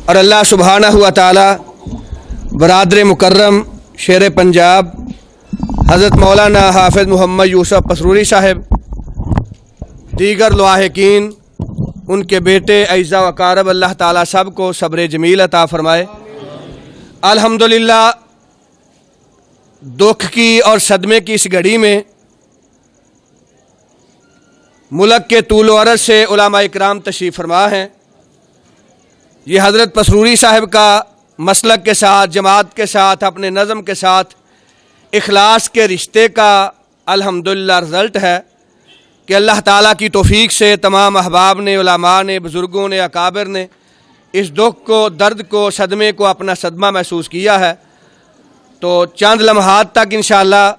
اور اللہ سبحانہ و تعالی برادر مکرم شیر پنجاب حضرت مولانا حافظ محمد یوسف پسروری صاحب، دیگر لواحقین، ان کے بیٹے اعزاء و اقارب، اللہ تعالیٰ سب کو صبر جمیل عطا فرمائے۔ الحمدللہ دکھ کی اور صدمے کی اس گھڑی میں ملک کے طول و عرض سے علماء اکرام تشریف فرما ہیں۔ یہ حضرت پسروری صاحب کا مسلک کے ساتھ، جماعت کے ساتھ، اپنے نظم کے ساتھ اخلاص کے رشتے کا الحمدللہ رزلٹ ہے کہ اللہ تعالیٰ کی توفیق سے تمام احباب نے، علماء نے، بزرگوں نے، اکابر نے اس دکھ کو، درد کو، صدمے کو اپنا صدمہ محسوس کیا ہے۔ تو چند لمحات تک انشاءاللہ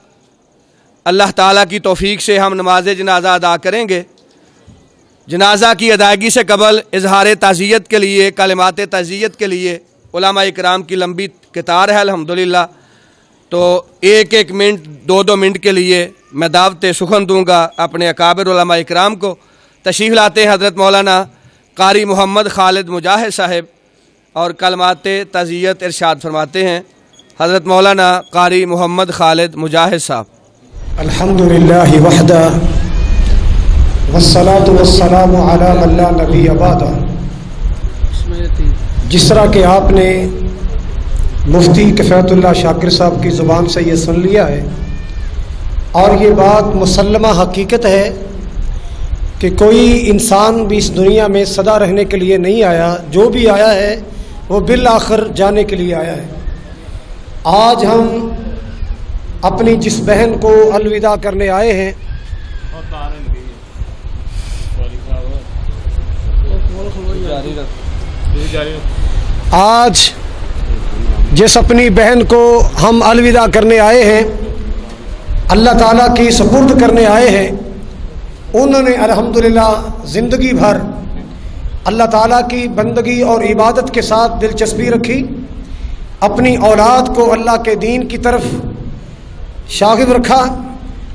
اللہ تعالیٰ کی توفیق سے ہم نماز جنازہ ادا کریں گے۔ جنازہ کی ادائیگی سے قبل اظہار تعزیت کے لیے، کلمات تعزیت کے لیے علماء اکرام کی لمبی قطار ہے الحمدللہ۔ تو ایک ایک منٹ، دو دو منٹ کے لیے میں دعوت سخن دوں گا اپنے اکابر علماء اکرام کو۔ تشریف لاتے ہیں حضرت مولانا قاری محمد خالد مجاہد صاحب اور کلمات تعزیت ارشاد فرماتے ہیں حضرت مولانا قاری محمد خالد مجاہد صاحب۔ الحمدللہ وحدہ والصلاة والسلام علی من لا نبی بعدہ۔ جس طرح کہ آپ نے مفتی کفایت اللہ شاکر صاحب کی زبان سے یہ سن لیا ہے، اور یہ بات مسلمہ حقیقت ہے کہ کوئی انسان بھی اس دنیا میں سدا رہنے کے لیے نہیں آیا، جو بھی آیا ہے وہ بالآخر جانے کے لیے آیا ہے۔ آج ہم اپنی جس بہن کو الوداع کرنے آئے ہیں، آج جس اپنی بہن کو ہم الوداع کرنے آئے ہیں، اللہ تعالیٰ کی سپرد کرنے آئے ہیں، انہوں نے الحمدللہ زندگی بھر اللہ تعالیٰ کی بندگی اور عبادت کے ساتھ دلچسپی رکھی، اپنی اولاد کو اللہ کے دین کی طرف شاغب رکھا،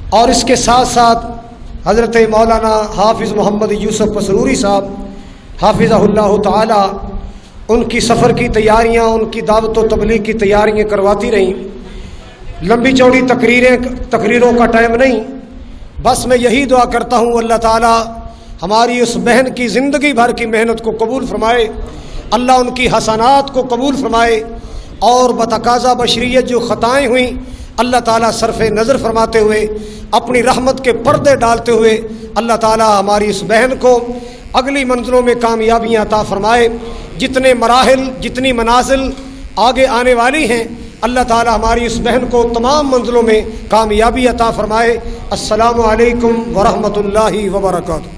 اور اس کے ساتھ ساتھ حضرت مولانا حافظ محمد یوسف پسروری صاحب حافظہ اللہ تعالی ان کی سفر کی تیاریاں، ان کی دعوت و تبلیغ کی تیاریاں کرواتی رہیں۔ لمبی چوڑی تقریروں کا ٹائم نہیں، بس میں یہی دعا کرتا ہوں اللہ تعالی ہماری اس بہن کی زندگی بھر کی محنت کو قبول فرمائے، اللہ ان کی حسنات کو قبول فرمائے، اور بتقاضا بشریت جو خطائیں ہوئیں اللہ تعالیٰ صرف نظر فرماتے ہوئے، اپنی رحمت کے پردے ڈالتے ہوئے اللہ تعالیٰ ہماری اس بہن کو اگلی منزلوں میں کامیابیاں عطا فرمائے۔ جتنے مراحل، جتنی منازل آگے آنے والی ہیں، اللہ تعالیٰ ہماری اس بہن کو تمام منزلوں میں کامیابی عطا فرمائے۔ السلام علیکم ورحمۃ اللہ وبرکاتہ۔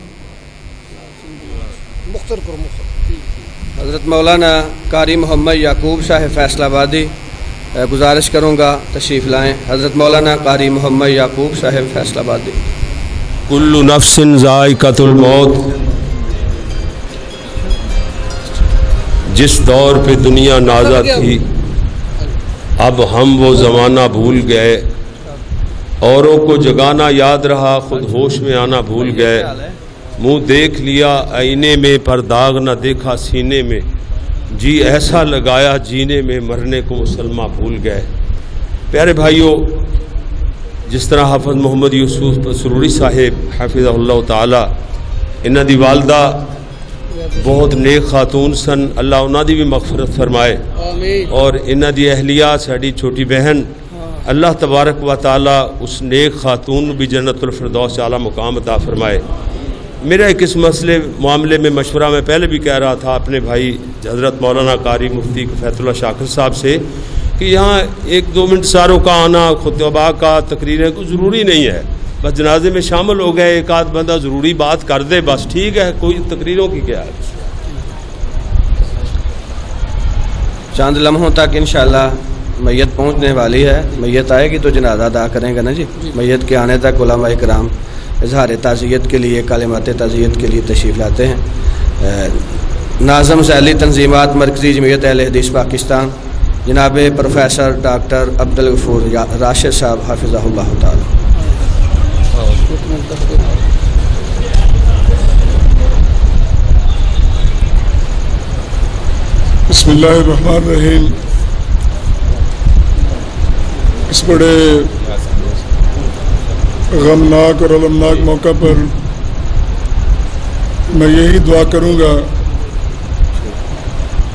حضرت مولانا قاری محمد یعقوب صاحب فیصلہ آبادی، گزارش کروں گا تشریف لائیں۔ حضرت مولانا قاری محمد یعقوب صاحب فیصلہ آبادی۔ کل نفس ذائقۃ الموت۔ جس دور پہ دنیا نازا تھی، اب ہم وہ زمانہ بھول گئے، اوروں کو جگانا یاد رہا، خود ہوش میں آنا بھول گئے، منہ دیکھ لیا آئینے میں پر داغ نہ دیکھا سینے میں، جی ایسا لگایا جینے میں مرنے کو مسلمہ بھول گئے۔ پیارے بھائیوں، جس طرح حافظ محمد یوسف پسروری صاحب حافظہ اللہ تعالی، انہاں دی والدہ بہت نیک خاتون سن، اللہ انہاں دی بھی مغفرت فرمائے، اور انہاں دی اہلیہ ساڈی چھوٹی بہن، اللہ تبارک و تعالی اس نیک خاتون بھی جنت الفردوس اعلیٰ مقام عطا فرمائے۔ میرا ایک اس معاملے میں مشورہ میں پہلے بھی کہہ رہا تھا اپنے بھائی حضرت مولانا قاری مفتی کفایت اللہ شاکر صاحب سے کہ یہاں ایک دو منٹ ساروں کا آنا، خطبہ کا، تقریریں کو ضروری نہیں ہے، بس جنازے میں شامل ہو گئے، ایک آدھ بندہ ضروری بات کر دے بس ٹھیک ہے، کوئی تقریروں کی کیا ہے۔ چند لمحوں تک انشاءاللہ میت پہنچنے والی ہے، میت آئے گی تو جنازہ ادا کریں گے نا جی۔ میت کے آنے تک علماء اکرام اظہار تعزیت کے لیے، کلمات تعزیت کے لیے تشریف لاتے ہیں۔ ناظم ذیلی تنظیمات مرکزی جمعیت اہل حدیث پاکستان جناب پروفیسر ڈاکٹر عبدالغفور راشد صاحب حافظہ اللہ تعالی۔ بسم اللہ الرحمن الرحیم. اس بڑے غمناک اور المناک موقع پر میں یہی دعا کروں گا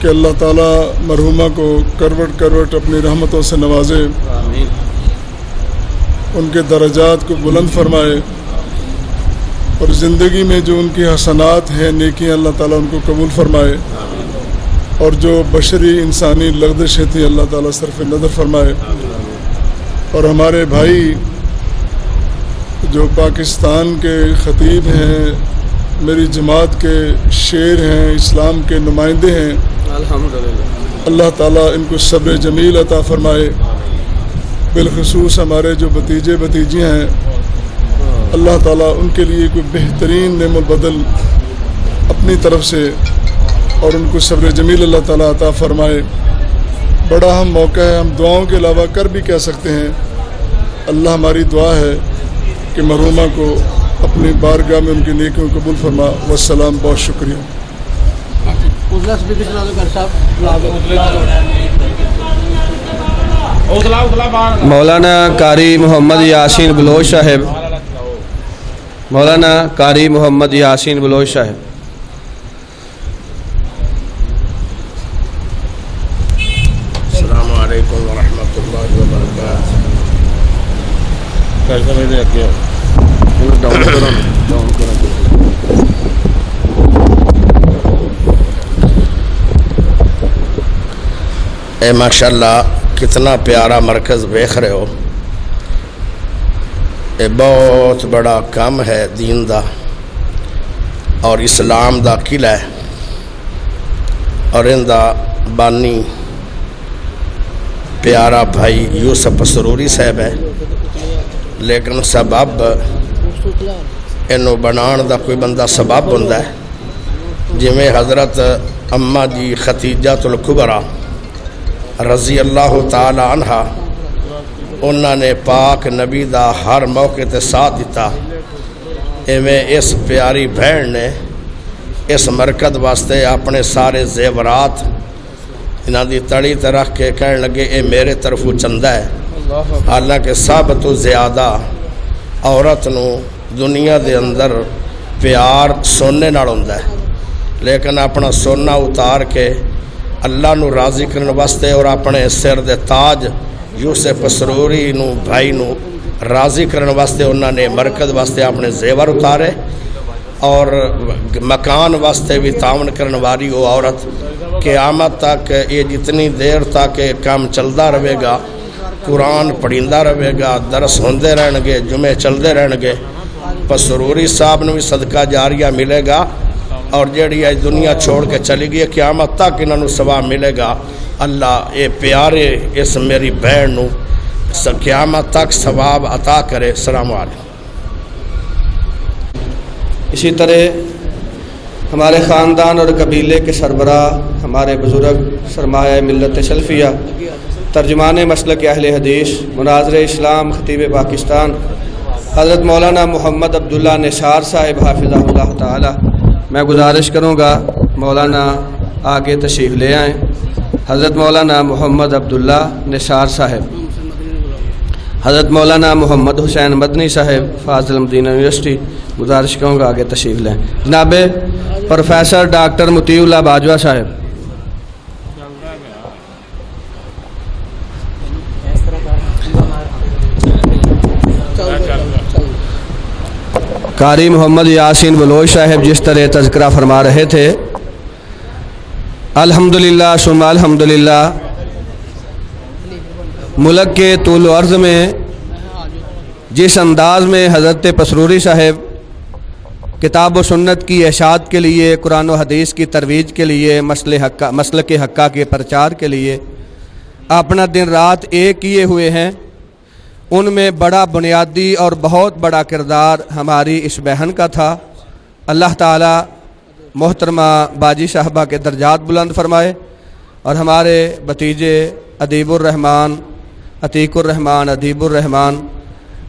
کہ اللہ تعالیٰ مرحومہ کو کروٹ کروٹ اپنی رحمتوں سے نوازے، ان کے درجات کو بلند فرمائے، اور زندگی میں جو ان کی حسنات ہیں، نیکیاں، اللہ تعالیٰ ان کو قبول فرمائے، اور جو بشری انسانی لغزشیں تھیں اللہ تعالیٰ صرف نظر فرمائے. اور ہمارے بھائی جو پاکستان کے خطیب ہیں، میری جماعت کے شیر ہیں، اسلام کے نمائندے ہیں، الحمدللہ اللہ تعالیٰ ان کو صبر جمیل عطا فرمائے. بالخصوص ہمارے جو بھتیجے بھتیجی ہیں، اللہ تعالیٰ ان کے لیے کوئی بہترین نعم البدل اپنی طرف سے اور ان کو صبر جمیل اللہ تعالیٰ عطا فرمائے. بڑا اہم موقع ہے، ہم دعاؤں کے علاوہ کر بھی کہہ سکتے ہیں. اللہ ہماری دعا ہے کہ مرحومہ کو اپنی بارگاہ میں ان کی نیکیوں قبول فرما. والسلام. بہت شکریہ. مولانا قاری محمد یاسین بلوچ صاحب. مولانا قاری محمد یاسین بلوچ صاحب. السلام علیکم ورحمۃ اللہ وبرکاتہ. اے ماشاءاللہ کتنا پیارا مرکز دیکھ رہے ہو. اے بہت بڑا کام ہے دین دا اور اسلام دا قلعہ ہے، اور ان دا بانی پیارا بھائی یوسف سروری صاحب ہے. لیکن سبب انہوں بنان دا کوئی بندہ سبب ہوندا ہے. جویں حضرت اماں جی ختیجۃ الکبریٰ رضی اللہ تعالی عنہ، انہوں نے پاک نبی دا ہر موقع تے ساتھ دیتا، ایویں اس پیاری بہن نے اس مرکز واسطے اپنے سارے زیورات انہاں دی تڑی تے رکھ کے کہنے لگے اے میرے طرفوں چندہ ہے. حالانکہ سب تو زیادہ عورت نو دنیا دے اندر پیار سونے نال ہوندا ہے، لیکن اپنا سونا اتار کے اللہ نو راضی کرنے واسطے اور اپنے سر دے تاج یوسف سروری نو بھائی نو راضی کرنے واسطے انہوں نے مرکز واسطے اپنے زیور اتارے، اور مکان واسطے بھی تعاون کرنے والی وہ عورت قیامت تک یہ جتنی دیر تک کام چلتا رہے گا، قرآن پڑھیندا رہے گا، درس ہوندے رہن گے، جمعے چلتے رہن گے، پر سروری صاحب نے بھی صدقہ جاریہ ملے گا، اور جیڑی آج دنیا چھوڑ کے چلی گئی قیامت تک انہوں نے ثواب ملے گا. اللہ اے پیارے اس میری بہن نو قیامت تک ثواب عطا کرے. السلام علیکم. اسی طرح ہمارے خاندان اور قبیلے کے سربراہ، ہمارے بزرگ، سرمایہ ملت سلفیہ، ترجمان مسلک اہل حدیث، مناظر اسلام، خطیب پاکستان، حضرت مولانا محمد عبداللہ نثار صاحب حافظہ اللہ تعالی. میں گزارش کروں گا مولانا آگے تشریف لے آئیں. حضرت مولانا محمد عبداللہ نثار صاحب. حضرت مولانا محمد حسین مدنی صاحب، فاضل مدینہ یونیورسٹی. گزارش کروں گا آگے تشریف لیں. جناب پروفیسر ڈاکٹر مطیع اللہ باجوہ صاحب. قاری محمد یاسین بلوچ صاحب جس طرح تذکرہ فرما رہے تھے، الحمدللہ ثم الحمدللہ، ملک کے طول و عرض میں جس انداز میں حضرت پسروری صاحب کتاب و سنت کی اشاعت کے لیے، قرآن و حدیث کی ترویج کے لیے، مسلک حقہ کے پرچار کے لیے اپنا دن رات ایک کیے ہوئے ہیں، ان میں بڑا بنیادی اور بہت بڑا کردار ہماری اس بہن کا تھا. اللہ تعالی محترمہ باجی صاحبہ کے درجات بلند فرمائے، اور ہمارے بھتیجے ادیب الرحمن، عتیق الرحمن، ادیب الرحمن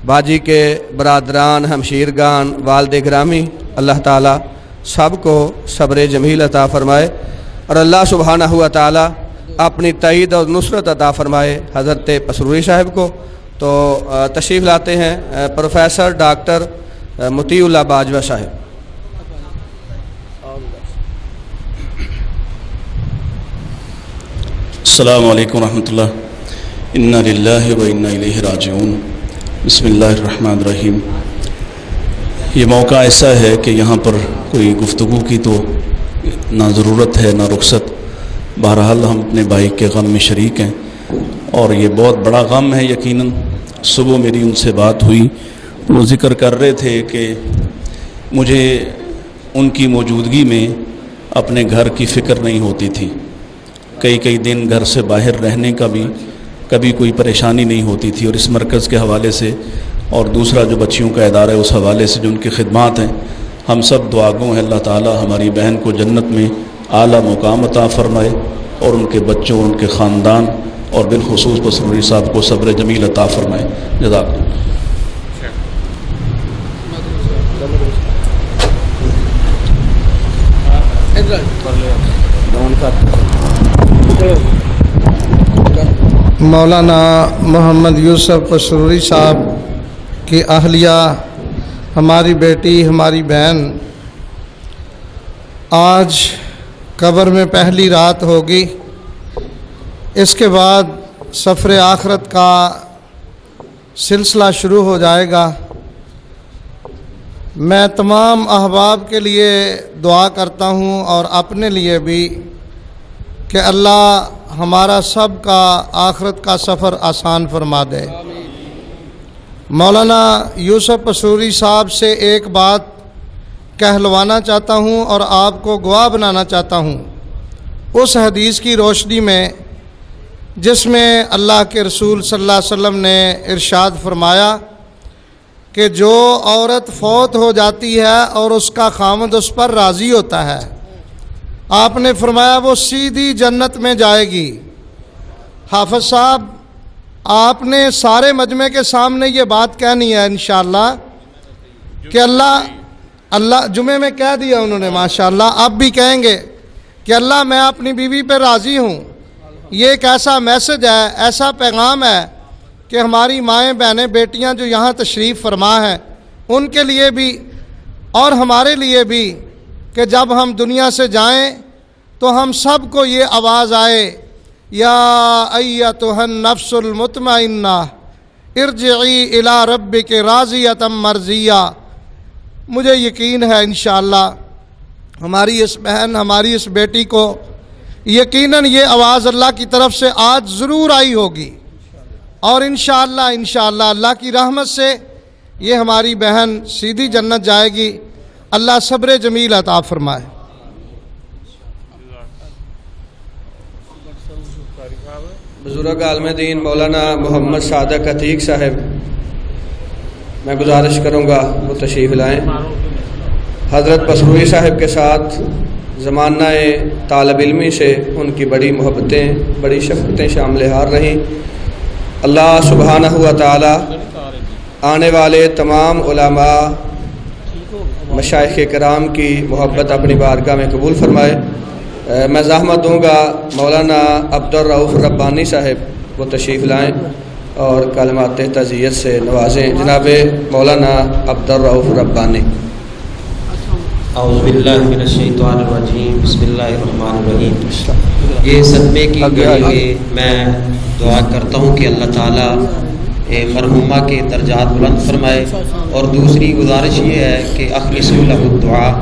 باجی کے برادران، ہمشیرگان، والد گرامی، اللہ تعالی سب کو صبر جمیل عطا فرمائے. اور اللہ سبحانہ و تعالی اپنی تائید اور نصرت عطا فرمائے حضرت پسروری صاحب کو۔ تو تشریف لاتے ہیں پروفیسر ڈاکٹر مطیع اللہ باجوہ صاحب۔ السلام علیکم ورحمۃ اللہ۔ انا للہ و انا الیہ راجعون۔ بسم اللہ الرحمن الرحیم۔ یہ موقع ایسا ہے کہ یہاں پر کوئی گفتگو کی تو نہ ضرورت ہے نہ رخصت، بہرحال ہم اپنے بھائی کے غم میں شریک ہیں اور یہ بہت بڑا غم ہے۔ یقیناً صبح میری ان سے بات ہوئی تو وہ ذکر کر رہے تھے کہ مجھے ان کی موجودگی میں اپنے گھر کی فکر نہیں ہوتی تھی، کئی دن گھر سے باہر رہنے کا بھی کبھی کوئی پریشانی نہیں ہوتی تھی، اور اس مرکز کے حوالے سے اور دوسرا جو بچیوں کا ادارہ ہے اس حوالے سے جو ان کی خدمات ہیں، ہم سب دعاگو ہیں اللہ تعالی ہماری بہن کو جنت میں اعلیٰ مقام عطا فرمائے اور ان کے بچوں ان کے خاندان اور بالخصوص پسروری صاحب کو صبر جمیل عطا فرمائے۔ جزاک اللہ۔ مولانا محمد یوسف پسروری صاحب کی اہلیہ، ہماری بیٹی، ہماری بہن، آج قبر میں پہلی رات ہوگی، اس کے بعد سفر آخرت کا سلسلہ شروع ہو جائے گا۔ میں تمام احباب کے لیے دعا کرتا ہوں اور اپنے لیے بھی کہ اللہ ہمارا سب کا آخرت کا سفر آسان فرما دے۔ مولانا یوسف پسروری صاحب سے ایک بات کہلوانا چاہتا ہوں اور آپ کو گواہ بنانا چاہتا ہوں، اس حدیث کی روشنی میں جس میں اللہ کے رسول صلی اللہ علیہ وسلم نے ارشاد فرمایا کہ جو عورت فوت ہو جاتی ہے اور اس کا خاوند اس پر راضی ہوتا ہے، آپ نے فرمایا وہ سیدھی جنت میں جائے گی۔ حافظ صاحب، آپ نے سارے مجمع کے سامنے یہ بات کہنی ہے انشاءاللہ کہ اللہ جمعے میں کہہ دیا انہوں نے ماشاءاللہ، اب بھی کہیں گے کہ اللہ میں اپنی بیوی پہ راضی ہوں۔ یہ ایک ایسا میسج ہے، ایسا پیغام ہے کہ ہماری مائیں بہنیں بیٹیاں جو یہاں تشریف فرما ہیں ان کے لیے بھی اور ہمارے لیے بھی کہ جب ہم دنیا سے جائیں تو ہم سب کو یہ آواز آئے، یا ایتھا النفس المطمئنہ ارجعی الی ربک راضیۃ مرضیہ۔ مجھے یقین ہے انشاءاللہ ہماری اس بہن، ہماری اس بیٹی کو یقیناً یہ آواز اللہ کی طرف سے آج ضرور آئی ہوگی، اور انشاءاللہ اللہ کی رحمت سے یہ ہماری بہن سیدھی جنت جائے گی۔ اللہ صبر جمیل عطا فرمائے۔ بزرگ عالم دین مولانا محمد صادق عتیق صاحب، میں گزارش کروں گا وہ تشریف لائیں۔ حضرت پسروری صاحب کے ساتھ زمانہ طالب علمی سے ان کی بڑی محبتیں، بڑی شفقتیں شامل حال رہیں۔ اللہ سبحانہ و تعالی آنے والے تمام علماء، مشائخ کرام کی محبت اپنی بارگاہ میں قبول فرمائے۔ میں زحمت دوں گا مولانا عبدالرؤف ربانی صاحب وہ تشریف لائیں اور کلمات تعزیت سے نوازیں۔ جناب مولانا عبدالرؤف ربانی۔ اعوذ باللہ من الشیطان الرجیم، بسم اللہ الرحمن الرحیم۔ یہ صدمے کی گھڑی میں میں دعا کرتا ہوں کہ اللہ تعالیٰ مرحومہ کے درجات بلند فرمائے، اور دوسری گزارش یہ ہے کہ اخلصوا لہ الدعاء،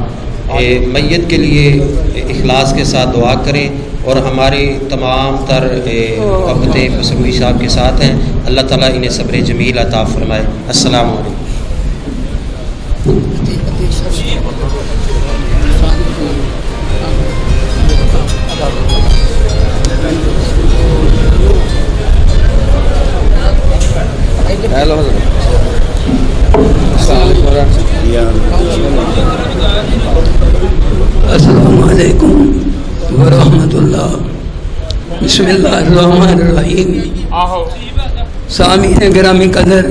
میت کے لیے اخلاص کے ساتھ دعا کریں، اور ہماری تمام تر محبتیں پسروری صاحب کے ساتھ ہیں۔ اللہ تعالیٰ انہیں صبر جمیل عطا فرمائے۔ السلام علیکم۔ السلام علیکم ورحمۃ اللہ۔ بسم اللہ الرحمن الرحیم۔ سامعین گرامی قدر،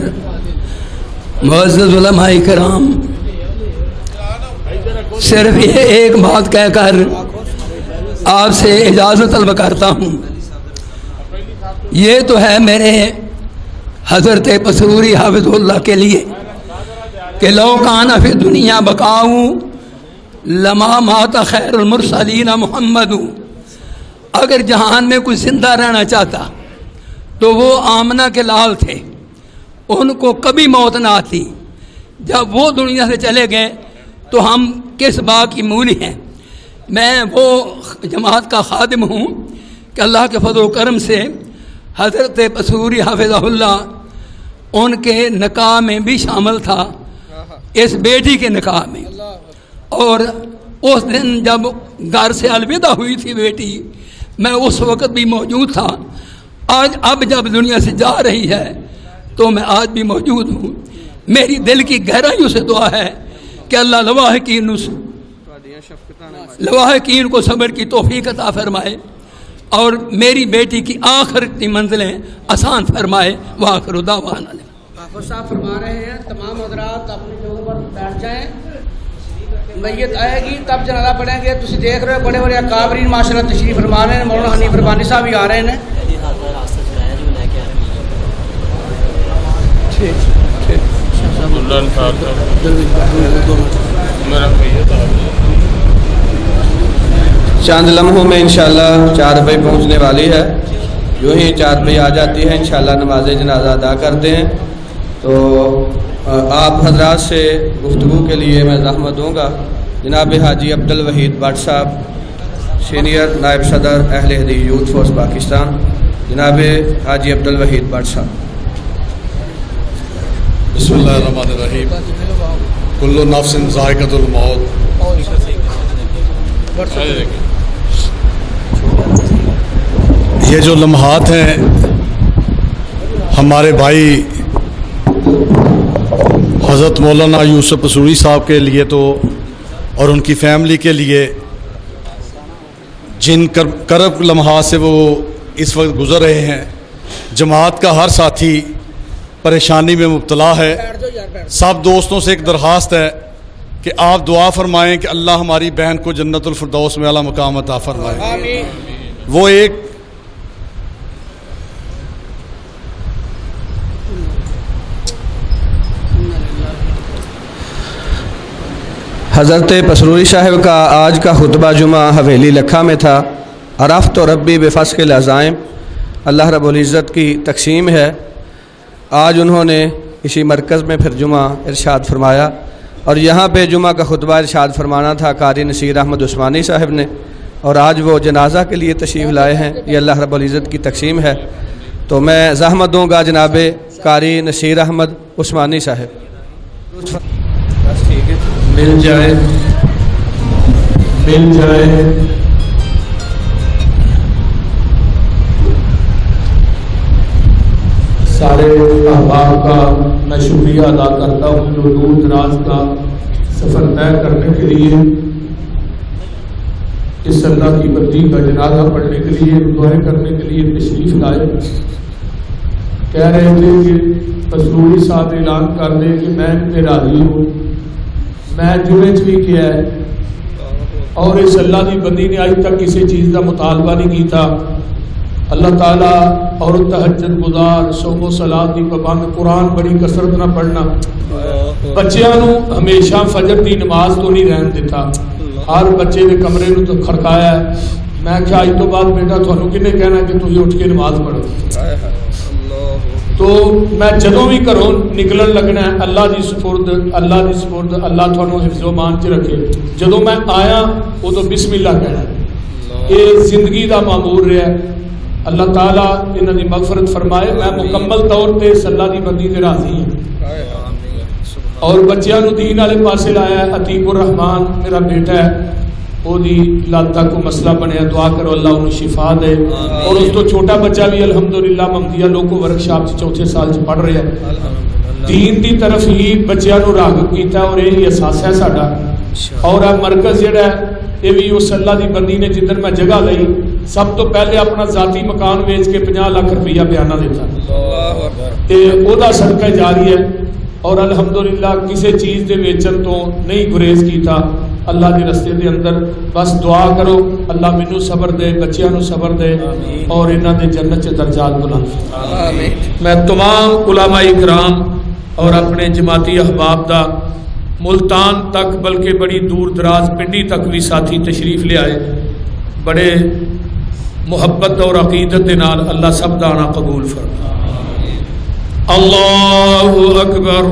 معزز علماء کرام، صرف یہ ایک بات کہہ کر آپ سے اجازت طلب کرتا ہوں. یہ تو ہے میرے حضرت پسروری حافظ اللہ کے لیے کہ لو کان فی دنیا بقاؤ لما مات خیر المرسلین محمد. اگر جہان میں کوئی زندہ رہنا چاہتا تو وہ آمنہ کے لال تھے، ان کو کبھی موت نہ آتی. جب وہ دنیا سے چلے گئے تو ہم کس بات کی مولی ہیں. میں وہ جماعت کا خادم ہوں کہ اللہ کے فضل و کرم سے حضرت پسروری حافظہ اللہ ان کے نکاح میں بھی شامل تھا، اس بیٹی کے نکاح میں. اور اس دن جب گھر سے الوداع ہوئی تھی بیٹی، میں اس وقت بھی موجود تھا. آج اب جب دنیا سے جا رہی ہے تو میں آج بھی موجود ہوں. میری دل کی گہرائیوں سے دعا ہے کہ اللہ لواحقین کو صبر کی توفیق عطا فرمائے اور میری بیٹی کی آخر کی منزلیں آسان فرمائے. وآخر دعوانا. حافظ صاحب فرما رہے ہیں تمام حضرات اپنی جگہ پر بیٹھ جائیں. میت آئے گی تب جنازہ پڑھیں گے. تسی دیکھ رہے ہو بڑے بڑے اکابرین ماشاءاللہ تشریف فرما رہے ہیں. مولانا حنیف ربانی صاحب بھی آ رہے ہیں. چند لمحوں میں انشاءاللہ 4 بجے پہنچنے والی ہے. جو ہی 4 بجے آ جاتی ہے انشاءاللہ نماز جنازہ ادا کرتے ہیں. تو آپ حضرات سے گفتگو کے لیے میں زحمت دوں گا. جناب حاجی عبدالوحید بٹ صاحب، سینئر نائب صدر اہل حدیث یوتھ فورس پاکستان، جناب حاجی عبدالوحید بٹ صاحب. بسم اللہ الرحمن الرحیم. کل نفس ذائقۃ الموت. یہ جو لمحات ہیں ہمارے بھائی حضرت مولانا یوسف پسروری صاحب کے لیے تو اور ان کی فیملی کے لیے جن کرب لمحات سے وہ اس وقت گزر رہے ہیں، جماعت کا ہر ساتھی پریشانی میں مبتلا ہے. سب دوستوں سے ایک درخواست ہے کہ آپ دعا فرمائیں کہ اللہ ہماری بہن کو جنت الفردوس میں اعلیٰ مقام عطا فرمائے. وہ ایک حضرت پسروری صاحب کا آج کا خطبہ جمعہ حویلی لکھا میں تھا. عرفت ربی بفسق العزائم، اللہ رب العزت کی تقسیم ہے. آج انہوں نے اسی مرکز میں پھر جمعہ ارشاد فرمایا اور یہاں پہ جمعہ کا خطبہ ارشاد فرمانا تھا قاری نصیر احمد عثمانی صاحب نے، اور آج وہ جنازہ کے لیے تشریف لائے ہیں. یہ اللہ رب العزت کی تقسیم ہے. تو میں زحمت دوں گا جناب قاری نصیر احمد عثمانی صاحب. مل جائے سارے احباب کا میں شکریہ ادا کرتا ہوں جو دور دراز کا سفر طے کرنے کے لیے اس اللہ کی بندی کا جنازہ پڑھنے کے لیے دعائیں کرنے کے لیے تشریف لائے. کہہ رہے تھے کہ پسروری صاحب اعلان کر دے کہ میں پہ راضی ہوں. میں جمعے بھی کیا ہے اور اس اللہ کی بندی نے آج تک کسی چیز کا مطالبہ نہیں کیتا. اللہ تعالیٰ اور تہجد گزار صوم و صلات کی پابند، قرآن بڑی کثرت نہ پڑھنا، بچیاں نو ہمیشہ فجر دی نماز تو نہیں رہن دیتا. ہر بچے کے کمرے نو تو کھڑکایا ہے. میں کیا آج تو بعد بیٹا تھانوں کنے کہنا کہ تھی اٹھ کے نماز پڑھو. تو میں جدوں بھی گھروں نکلن لگنا ہے اللہ دی سپرد اللہ تھانوں حفظ و مان چ رکھے. جدوں میں آیا وہ تو بسم اللہ کہنا ہے. یہ زندگی دا معمور رہا ہے. اللہ تعالیٰ انہاں دی مغفرت فرمائے. میں مکمل طور پہ اس اللہ دی بندی تے راضی ہوں اور بچیاں نو دین والے پاسے لایا ہے. عتیق الرحمان میرا بیٹا ہے، وہ دی لالتا کو مسئلہ بنیا. دعا کرو اللہ انہوں شفا دے. اور اس تو چھوٹا بچہ بھی الحمدللہ ممدیہ لوکو ورکشاپ 4تھے سال پڑھ رہے ہیں. دین دی طرف ہی بچیاں نو راغب کیتا اور یہی احساس ہے ساڈا. اور اب مرکز جڑا ہے یہ بھی اس اللہ دی بندی نے جدھر میں جگہ لئی سب تو پہلے اپنا ذاتی مکان ویچ کے 50 لاکھ روپیہ بیانہ دیتا تے او دا صدقہ جاری ہے. اور الحمدللہ کسی چیز دے ویچن تو نہیں گریز کیتا. اللہ کے رستے دے اندر بس دعا کرو اللہ مینوں صبر دے بچیاں نوں صبر دے اور انہاں دے جنت چ درجات بلند آمین میں تمام علماء اکرام اور اپنے جماعتی احباب دا ملتان تک بلکہ بڑی دور دراز پنڈی تک بھی ساتھی تشریف لے آئے بڑے محبت اور عقیدت دے نال اللہ سب دا آنا قبول فرما اللہ اکبر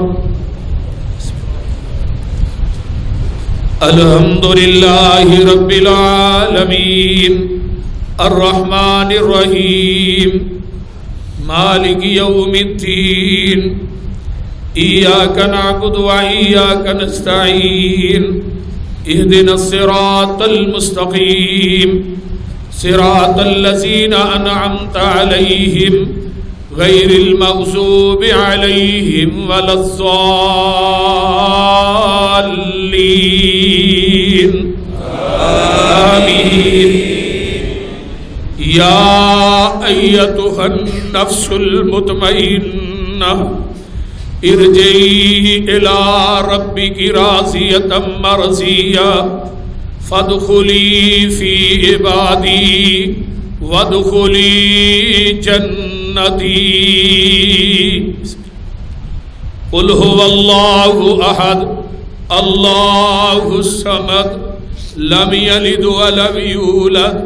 الحمد للہ رب العالمین الرحمن الرحیم مالک یوم الدین ایاک نعبد و ایاک نستعین اہدنا الصراط المستقیم صراط الذین انعمت علیہم غیر المغضوب علیہم ولا الضالین آمین یا ایتها النفس المطمئنہ ارجعی الی ربک راضیۃ مرضیہ فادخلی فی عبادی وادخلی جنتی قل هو اللہ احد اللہ الصمد لم یلد ولم یولد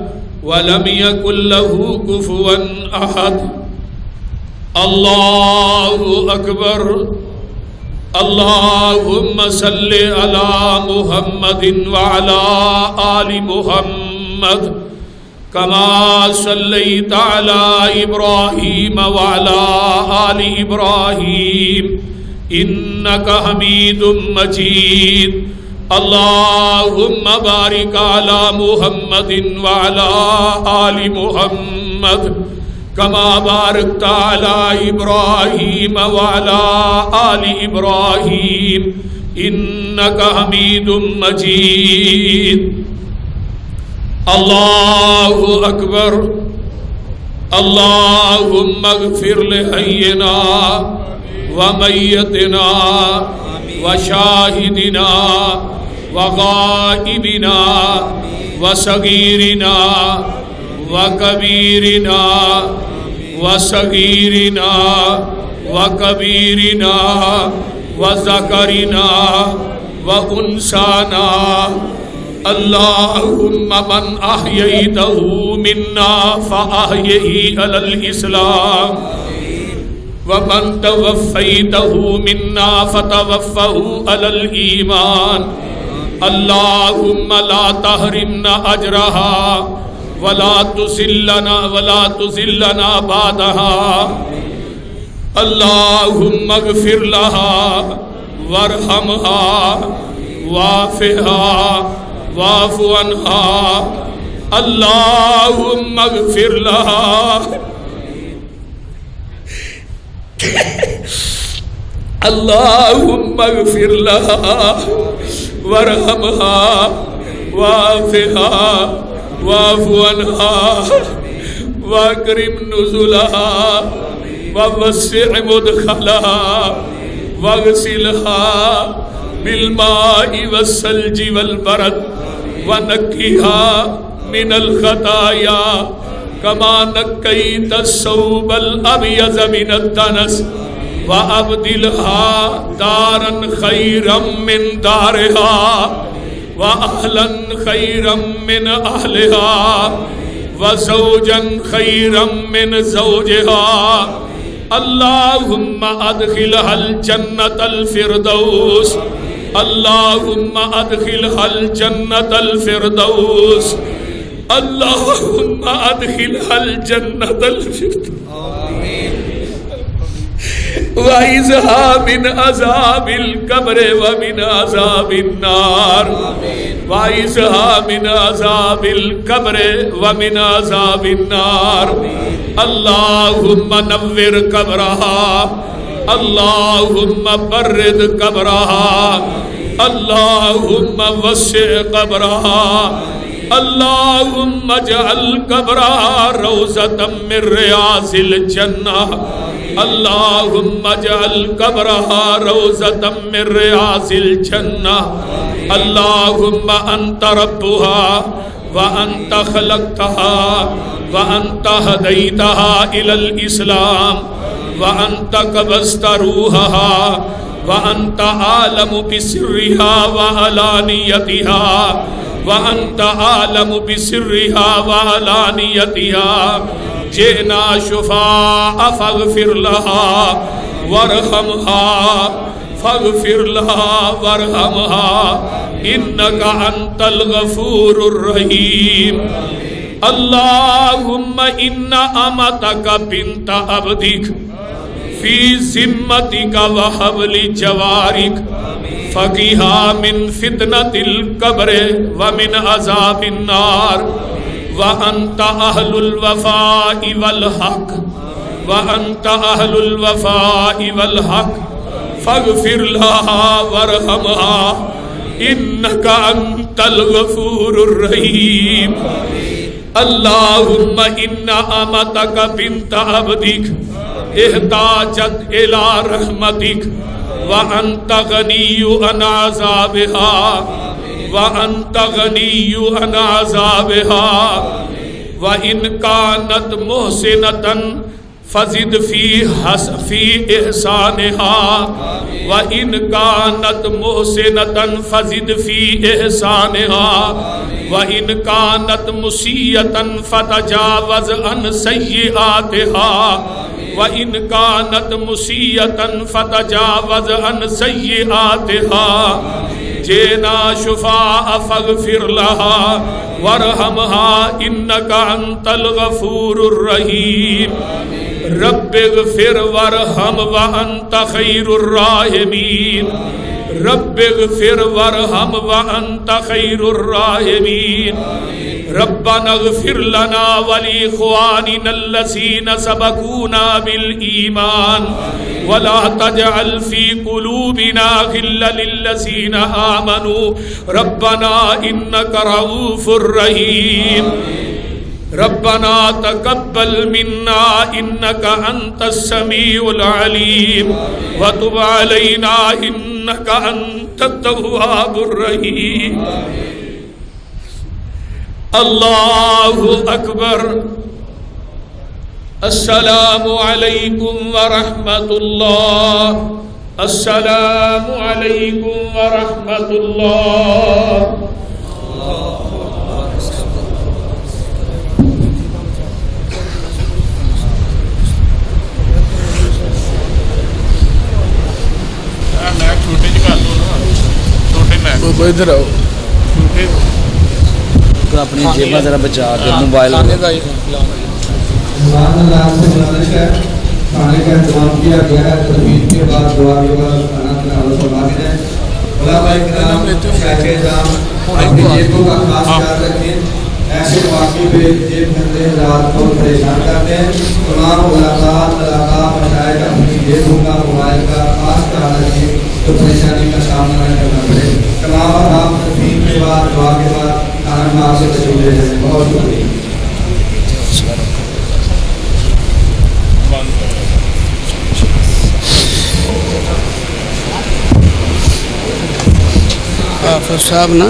ولم یکن له کفوا احد اللہ اکبر اللہم صل علی محمد وعلی آل محمد کما صلیت علی ابراہیم وعلی آل ابراہیم انک حمید مجید اللہم بارک علی محمد وعلی آل محمد کما بارکت علی ابراہیم وعلی آل ابراہیم انک حمید مجید اللہ اکبر اللہم اغفر لحینا ومیتنا وشاہدنا وغائبنا وصغیرنا وکبیرنا وصغیرنا وکبیرنا وذکرنا وانسانا اللہم من احییتہ منا فاحیہ علی الاسلام ومن توفیتہ منا فتوفہ علی الایمان اللہم لا تحرمنا اجرہا ولا تذلنا بعدہا اللہم اغفر لہا وارحمہا وعافہا واعف عنہا اللہم اغفر لہا اللہم اغفر لہا وارحمہا وعافہا واعف عنہا واکرم نزلہا ووسع مدخلہا واغسلہا بالماء والثلج والبرد ونقها من الخطايا كما نقيت الثوب الأبيض من الدنس وأبدلها دارا خيرا من دارها وأهلا خيرا من أهلها وزوجا خيرا من زوجها اللهم أدخلها الجنة الفردوس اللهم أدخلها الجنة الفردوس اللهم أدخلها الجنة الفردوس وعزها من عذاب القبر ومن عذاب النار وعزها من عذاب القبر ومن عذاب النار اللهم نور قبرها اللهم برد قبرها اللهم وسع قبرها اللهم اجعل قبرها روضة من رياض الجنة اللهم اجعل قبرها روضة من رياض الجنة اللهم أنت ربها وأنت خلقتها وأنت هديتها إلى الإسلام وأنت قبضت روحها وأنت عالم بسرها وعلانيتها وأنت عالم بسرها وعلانيتها جئنا شفاء فاغفر لها وارحمها فاغفر لها وارحمها إنك أنت الغفور الرحيم اللهم إن أمتك بنت عبدك في ذمتك وحبل جوارك فقها من فتنة القبر ومن عذاب النار وأنت أهل الوفاء والحق وأنت أهل الوفاء والحق فاغفر لها وارحمها إنك أنت الغفور الرحيم اللهم إن أمتك بنت عبدك احتاجت إلى رحمتك وأنت غني عن عذابها وأنت غني عن عذابها وإن كانت محسنة فزد في إحسانها وإن كانت محسنة فزد في إحسانها وإن كانت مسيئة فتجاوز عن سيئاتها وإن كانت مسيئة فتجاوز عن سيئاتها جئنا شفاء فاغفر لها وارحمها إنك أنت الغفور الرحيم رب اغفر وارحم وأنت خير الراحمين رب اغفر وارحم وأنت خير الراحمين ربنا اغفر لنا ولإخواننا الذين سبقونا بالإيمان ولا تجعل في قلوبنا غلا للذين آمنوا ربنا إنك رؤوف رحيم ربنا تقبل منا إنك أنت السميع العليم وتب علينا إنك أنت التواب الرحيم الله أكبر السلام عليكم ورحمة الله السلام عليكم ورحمة الله ادھر آؤ اپنی جیباں ذرا بچا کے موبائل کھانے کا انتظام کیا گیا ہے تدبیر کے بعد دعا کے بعد کھانا تناول فرماتے ہیں علماء کرام شیخ اعظام اپنی جیبوں کا خاص خیال رکھیں ایسے واقعی پہ جیب بھرتے ہیں رات کو پریشان کرتے ہیں تمام علماء مشائخ اپنی جیبوں کا موبائل کا خاص خیال رکھیں تو پریشانی کا سامنا نہ کرنا پڑے تمام احکام تدبیر کے بعد دعا کے بعد کھانا کھا سے تشریف لے جائیں بہت شکریہ حافظ صاحب نا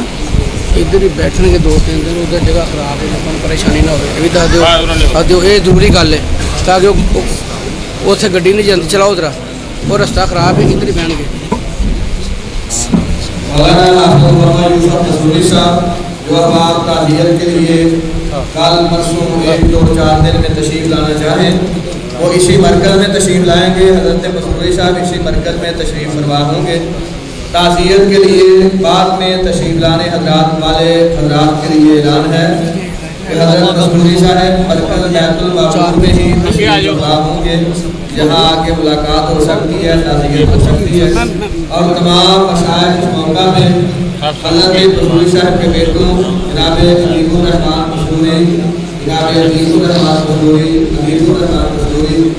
ادھر ہی بیٹھنے کے 2-3 دن ادھر جگہ خراب ہے کوئی پریشانی نہ ہو یہ بھی دس دیو یہ ضروری گل ہے تاکہ اتنے گڈی نہیں جاتی چلاؤ ادھر وہ رستہ خراب ہے ادھر ہی بہن گے مولانا یوسف تصوری صاحب جو اب آپ تعزیت کے لیے کل پرسوں 1-2-4 دن میں تشریف لانا چاہیں وہ اسی مرکز میں تشریف لائیں گے حضرت تصوری صاحب اسی مرکز میں تشریف فرما ہوں گے تعزیت کے لیے بعد میں تشریف لانے حضرات والے حضرات کے لیے اعلان ہے کہ حضرت تصوری صاحب مرکز بیت المعمور میں ہی تشریف فرما ہوں گے جہاں آ کے ملاقات ہو سکتی ہے تعزیت ہو سکتی ہے اور تمام مشائخ اس موقع میں حضرت تصوری صاحب کے بیٹوں جناب حبیب الرحمان قصوری جناب حبیب الرحمان قصوری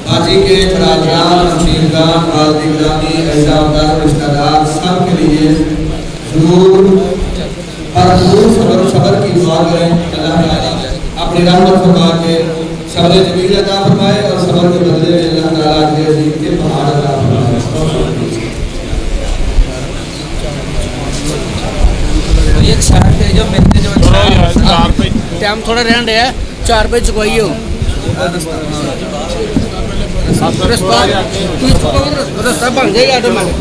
حاجی کے خراجات شمشیرگان حاضری گرامی اعزازدار رشتہ دار سب کے لیے ضرور اور صبر کی دعا کریں اللہ تعالیٰ اپنے اپنی رحمت فرما کے صبر جمیل عطا فرمائے اور صبر کے بدلے میں اللہ تعالیٰ کے عظیم کے پہاڑ عطا فرمائے. ایک سائڈ پہ جو ملتے جو ٹائم تھوڑا رہن رہا ہے 4 بجے چکوائیے ہو رستہ بن جائے گا آٹومیٹک.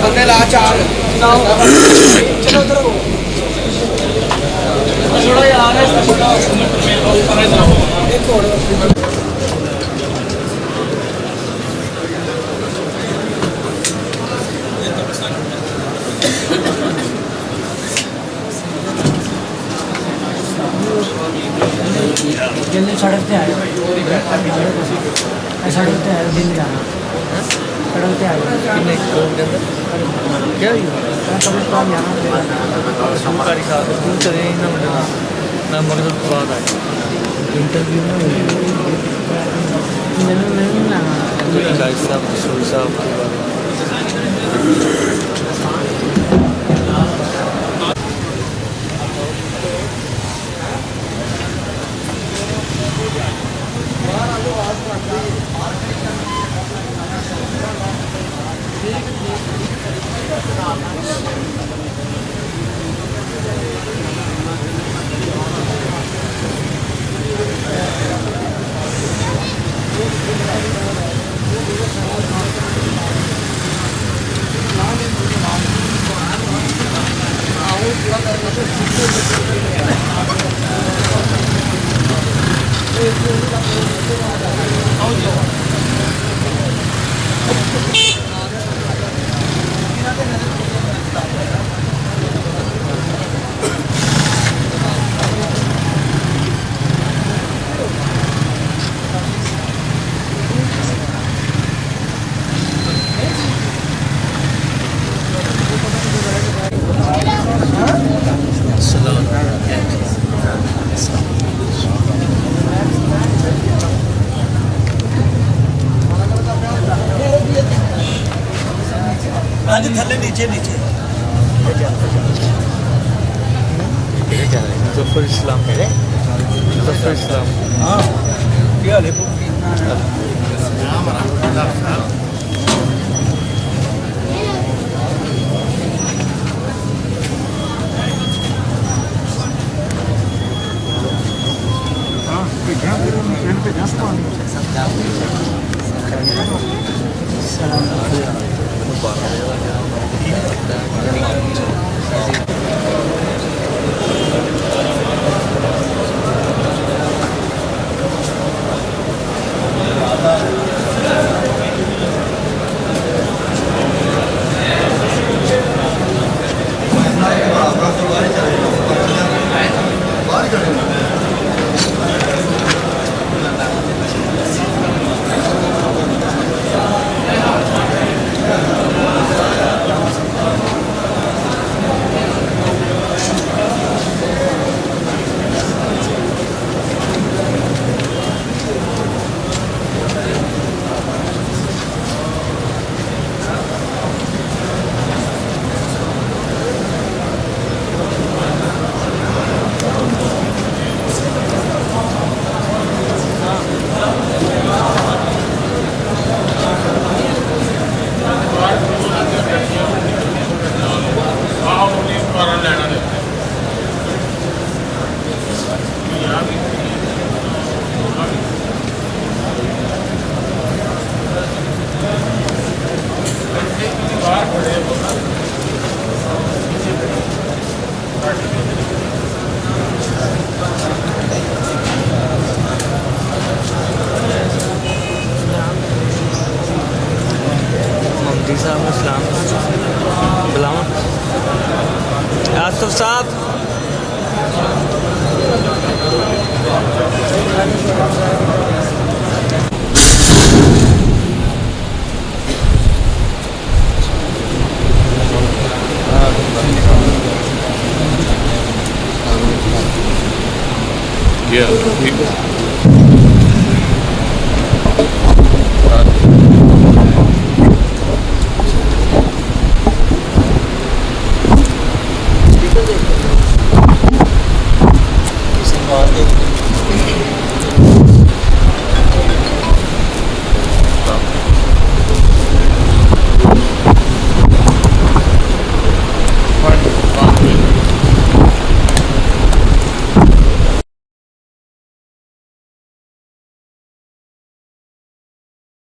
بندے لا 4 جلدی سڑک پہ آئے سڑک پہ آئے دن جانا سڑک پہ آئے کیا قبرستان جانا انٹرویو تھلے نیچے نیچے ظفر اسلام ظفر اسلام ہاں کیا لے آصف صاحب ٹھیک ہے